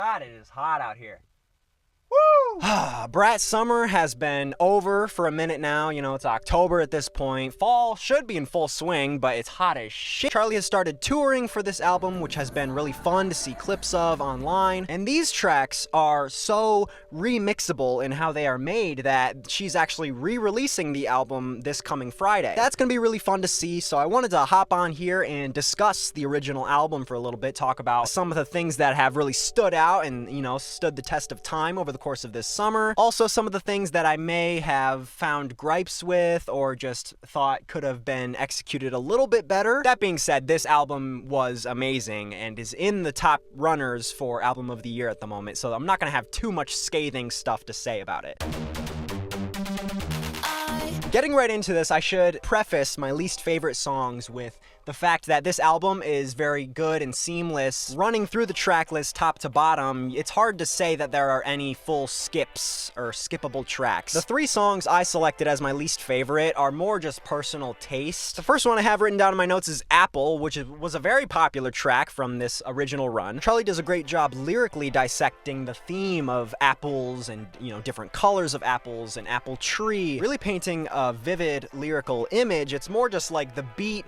God, it is hot out here. Woo! BRAT summer has been over for a minute now. You know, it's October at this point. Fall should be in full swing, but it's hot as shit. Charli has started touring for this album, which has been really fun to see clips of online. And these tracks are so remixable in how they are made that she's actually re-releasing the album this coming Friday. That's gonna be really fun to see, so I wanted to hop on here and discuss the original album for a little bit, talk about some of the things that have really stood out and, you know, stood the test of time over the course of this summer. Also, some of the things that I may have found gripes with or just thought could have been executed a little bit better. That being said, this album was amazing and is in the top runners for album of the year at the moment, so I'm not gonna have too much scathing stuff to say about it. Getting right into this, I should preface my least favorite songs with the fact that this album is very good and seamless. Running through the track list top to bottom, it's hard to say that there are any full skips or skippable tracks. The 3 songs I selected as my least favorite are more just personal taste. The first one I have written down in my notes is Apple, which was a very popular track from this original run. Charli does a great job lyrically dissecting the theme of apples and, you know, different colors of apples and apple tree, really painting a vivid lyrical image. It's more just like the beat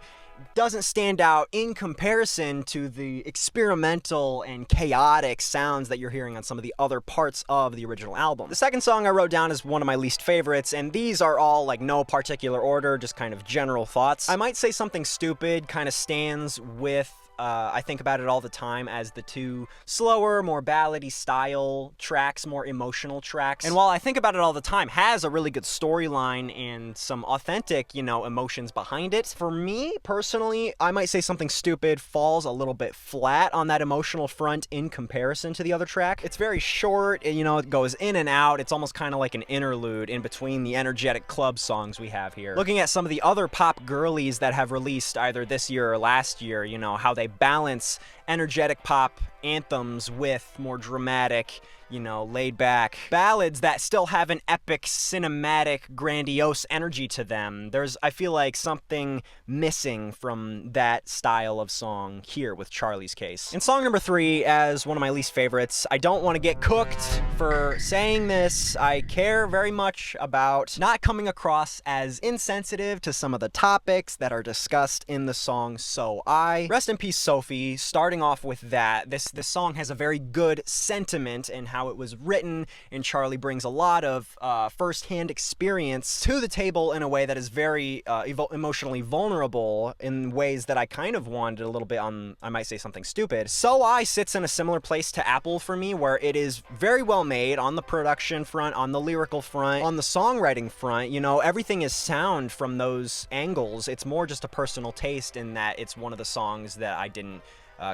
doesn't stand out in comparison to the experimental and chaotic sounds that you're hearing on some of the other parts of the original album. The second song I wrote down is one of my least favorites, and these are all like no particular order, just kind of general thoughts. I might say Something Stupid kind of stands with I think about it all the time as the 2 slower, more ballady style tracks, more emotional tracks. And while I think about it all the time, has a really good storyline and some authentic, you know, emotions behind it. For me, personally, I might say Something Stupid falls a little bit flat on that emotional front in comparison to the other track. It's very short, you know, it goes in and out. It's almost kind of like an interlude in between the energetic club songs we have here. Looking at some of the other pop girlies that have released either this year or last year, you know, how they balance energetic pop anthems with more dramatic, you know, laid back ballads that still have an epic, cinematic, grandiose energy to them. I feel like something missing from that style of song here with Charli's case. In song number 3, as one of my least favorites, I don't want to get cooked for saying this. I care very much about not coming across as insensitive to some of the topics that are discussed in the song So I. Rest in peace, Sophie. Starting off with that, this song has a very good sentiment in how it was written, and Charli brings a lot of first-hand experience to the table in a way that is very emotionally vulnerable in ways that I kind of wanted a little bit on, I might say Something Stupid. So I sits in a similar place to Apple for me, where it is very well made on the production front, on the lyrical front, on the songwriting front. You know, everything is sound from those angles. It's more just a personal taste in that it's one of the songs that I didn't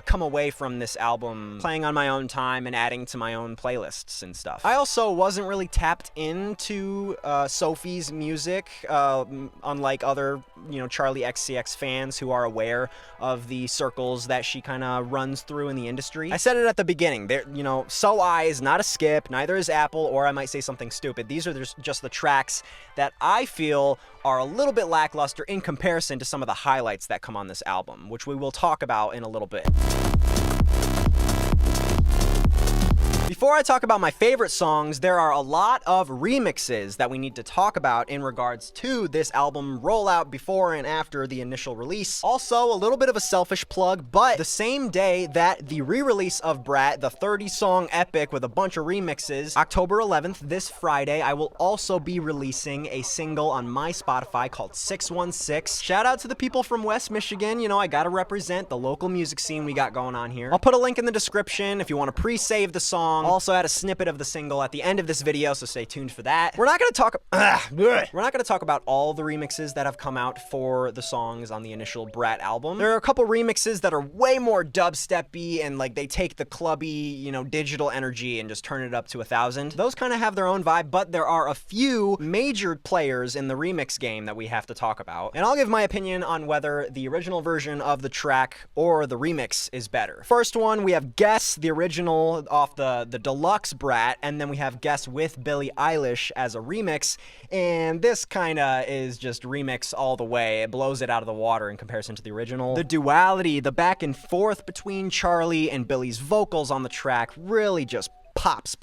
come away from this album playing on my own time and adding to my own playlists and stuff. I also wasn't really tapped into Sophie's music, unlike other, you know, Charli XCX fans who are aware of the circles that she kind of runs through in the industry. I said it at the beginning, there, you know, So I is not a skip, neither is Apple, or I might say Something Stupid. These are just the tracks that I feel are a little bit lackluster in comparison to some of the highlights that come on this album, which we will talk about in a little bit. Before I talk about my favorite songs, there are a lot of remixes that we need to talk about in regards to this album rollout before and after the initial release. Also, a little bit of a selfish plug, but the same day that the re-release of BRAT, the 30-song epic with a bunch of remixes, October 11th, this Friday, I will also be releasing a single on my Spotify called 616. Shout out to the people from West Michigan. You know, I gotta represent the local music scene we got going on here. I'll put a link in the description if you want to pre-save the song. Also add a snippet of the single at the end of this video, so stay tuned for that. We're not going to talk about all the remixes that have come out for the songs on the initial BRAT album. There are a couple remixes that are way more dubstep-y and like they take the clubby, you know, digital energy and just turn it up to 1,000. Those kind of have their own vibe, but there are a few major players in the remix game that we have to talk about. And I'll give my opinion on whether the original version of the track or the remix is better. First one, we have Guess, the original off the deluxe Brat, and then we have Guess with Billie Eilish as a remix, and this kinda is just remix all the way. It blows it out of the water in comparison to the original. The duality, the back and forth between Charli and Billie's vocals on the track really just pops.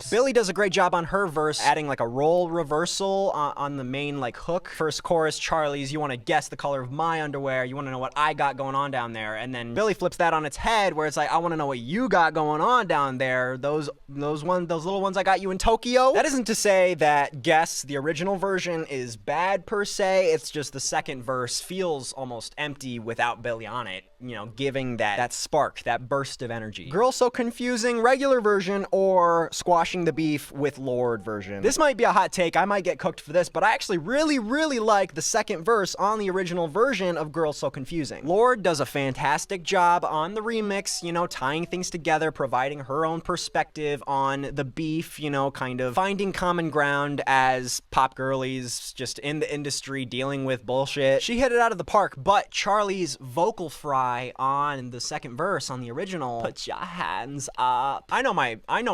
Billie does a great job on her verse, adding like a role reversal on the main like hook. First chorus, Charli's, you want to guess the color of my underwear, you want to know what I got going on down there, and then Billie flips that on its head where it's like, I want to know what you got going on down there, those little ones I got you in Tokyo. That isn't to say that Guess, the original version, is bad per se, it's just the second verse feels almost empty without Billie on it, you know, giving that spark, that burst of energy. Girl So Confusing, regular version, or Squashing the Beef with Lorde version. This might be a hot take, I might get cooked for this, but I actually really like the second verse on the original version of Girl So Confusing. Lorde does a fantastic job on the remix, you know, tying things together, providing her own perspective on the beef, you know, kind of finding common ground as pop girlies just in the industry dealing with bullshit. She hit it out of the park, but Charli's vocal fry on the second verse on the original, put your hands up. I know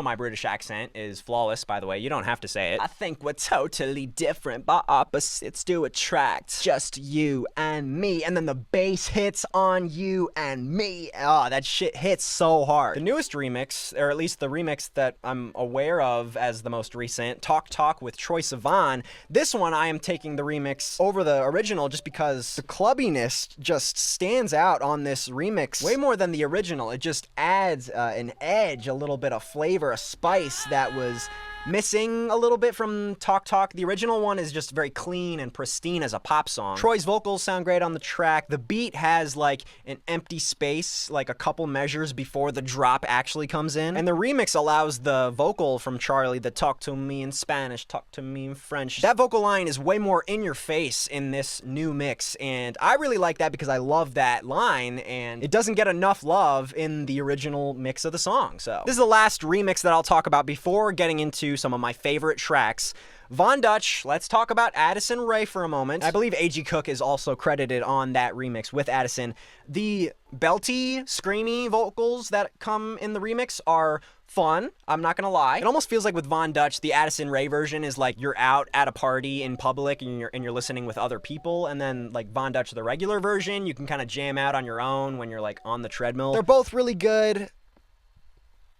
my British accent is flawless, by the way. You don't have to say it. I think we're totally different, but opposites do attract. Just you and me. And then the bass hits on you and me. Oh, that shit hits so hard. The newest remix, or at least the remix that I'm aware of as the most recent, Talk with Troye Sivan. This one, I am taking the remix over the original just because the clubbiness just stands out on this remix way more than the original. It just adds an edge, a little bit of flavor, a spice that was missing a little bit from Talk. The original one is just very clean and pristine as a pop song. Troy's vocals sound great on the track. The beat has like an empty space, like a couple measures before the drop actually comes in. And the remix allows the vocal from Charli, the talk to me in Spanish, talk to me in French. That vocal line is way more in your face in this new mix. And I really like that because I love that line and it doesn't get enough love in the original mix of the song. So this is the last remix that I'll talk about before getting into some of my favorite tracks. Von Dutch, let's talk about Addison Rae for a moment. I believe A.G. Cook is also credited on that remix with Addison. The belty, screamy vocals that come in the remix are fun, I'm not gonna lie. It almost feels like with Von Dutch, the Addison Rae version is like you're out at a party in public and you're listening with other people, and then like Von Dutch, the regular version, you can kind of jam out on your own when you're like on the treadmill. They're both really good,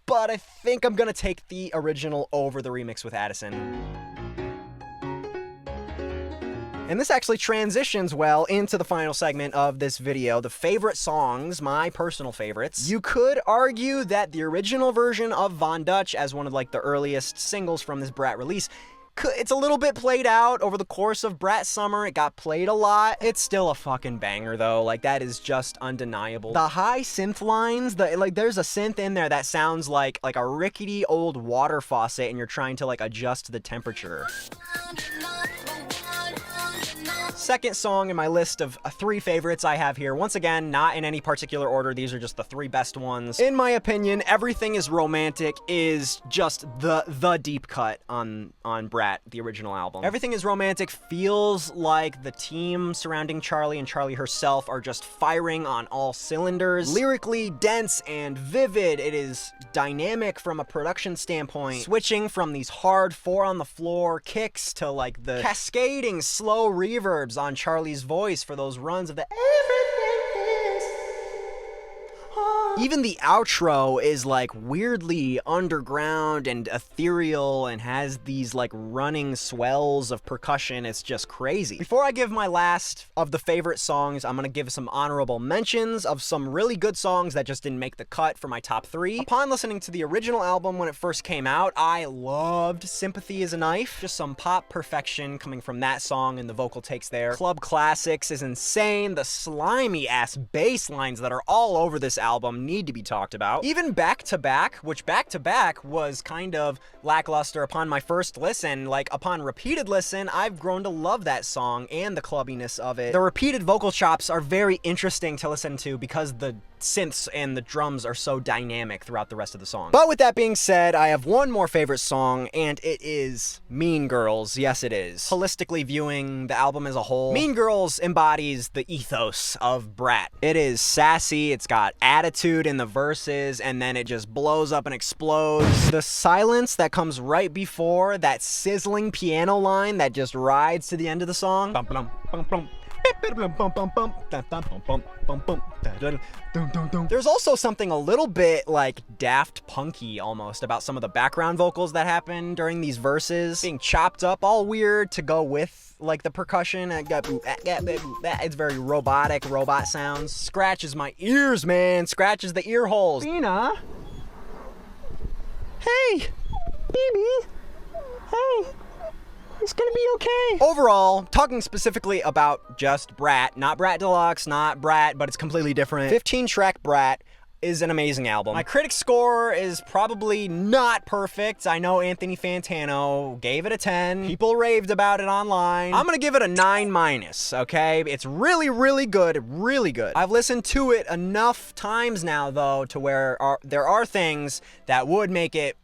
but I think I'm gonna take the original over the remix with Addison. And this actually transitions well into the final segment of this video, the favorite songs, my personal favorites. You could argue that the original version of Von Dutch, as one of like the earliest singles from this Brat release, it's a little bit played out over the course of Brat Summer. It got played a lot. It's still a fucking banger though. Like that is just undeniable. The high synth lines, there's a synth in there that sounds like a rickety old water faucet and you're trying to like adjust the temperature. Second song in my list of 3 favorites I have here. Once again, not in any particular order. These are just the 3 best ones. In my opinion, Everything Is Romantic is just the deep cut on Brat, the original album. Everything Is Romantic feels like the team surrounding Charli and Charli herself are just firing on all cylinders. Lyrically dense and vivid, it is dynamic from a production standpoint, switching from these hard 4 on the floor kicks to like the cascading slow reverbs on Charli's voice for those runs of the everything is. Even the outro is like weirdly underground and ethereal and has these like running swells of percussion. It's just crazy. Before I give my last of the favorite songs, I'm gonna give some honorable mentions of some really good songs that just didn't make the cut for my top 3. Upon listening to the original album when it first came out, I loved Sympathy Is a Knife. Just some pop perfection coming from that song and the vocal takes there. Club Classics is insane. The slimy ass bass lines that are all over this album need to be talked about. Even Back to Back, which Back to Back was kind of lackluster upon my first listen, like upon repeated listen, I've grown to love that song and the clubbiness of it. The repeated vocal chops are very interesting to listen to because the synths and the drums are so dynamic throughout the rest of the song. But with that being said, I have one more favorite song, and it is Mean Girls. Yes, it is. Holistically viewing the album as a whole, Mean Girls embodies the ethos of Brat. It is sassy, it's got attitude, attitude in the verses, and then it just blows up and explodes. The silence that comes right before that sizzling piano line that just rides to the end of the song. There's also something a little bit like Daft Punky almost about some of the background vocals that happen during these verses being chopped up all weird to go with like the percussion. It's very robotic, robot sounds. Scratches my ears, man. Scratches the ear holes. Bina. Hey, baby. Hey. It's gonna be okay. Overall, talking specifically about just BRAT, not BRAT Deluxe, not BRAT, but it's completely different. 15-track BRAT is an amazing album. My critic score is probably not perfect. I know Anthony Fantano gave it a 10. People raved about it online. I'm gonna give it a 9-, okay? It's really, really good, really good. I've listened to it enough times now, though, to where there are things that would make it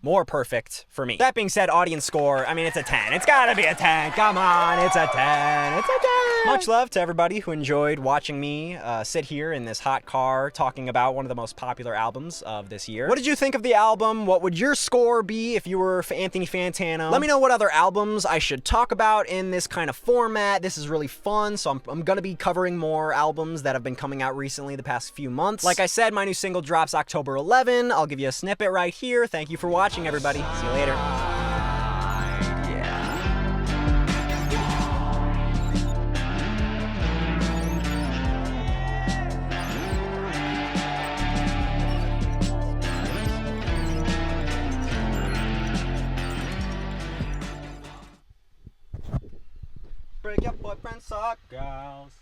more perfect for me. That being said, audience score, I mean, it's a 10. It's gotta be a 10. Come on, it's a 10. It's a 10. Much love to everybody who enjoyed watching me sit here in this hot car talking about one of the most popular albums of this year. What did you think of the album? What would your score be if you were Anthony Fantano? Let me know what other albums I should talk about in this kind of format. This is really fun, so I'm gonna be covering more albums that have been coming out recently the past few months. Like I said, my new single drops October 11. I'll give you a snippet right here. Thank you for watching, everybody. See you later. Break your boyfriend, suck girls.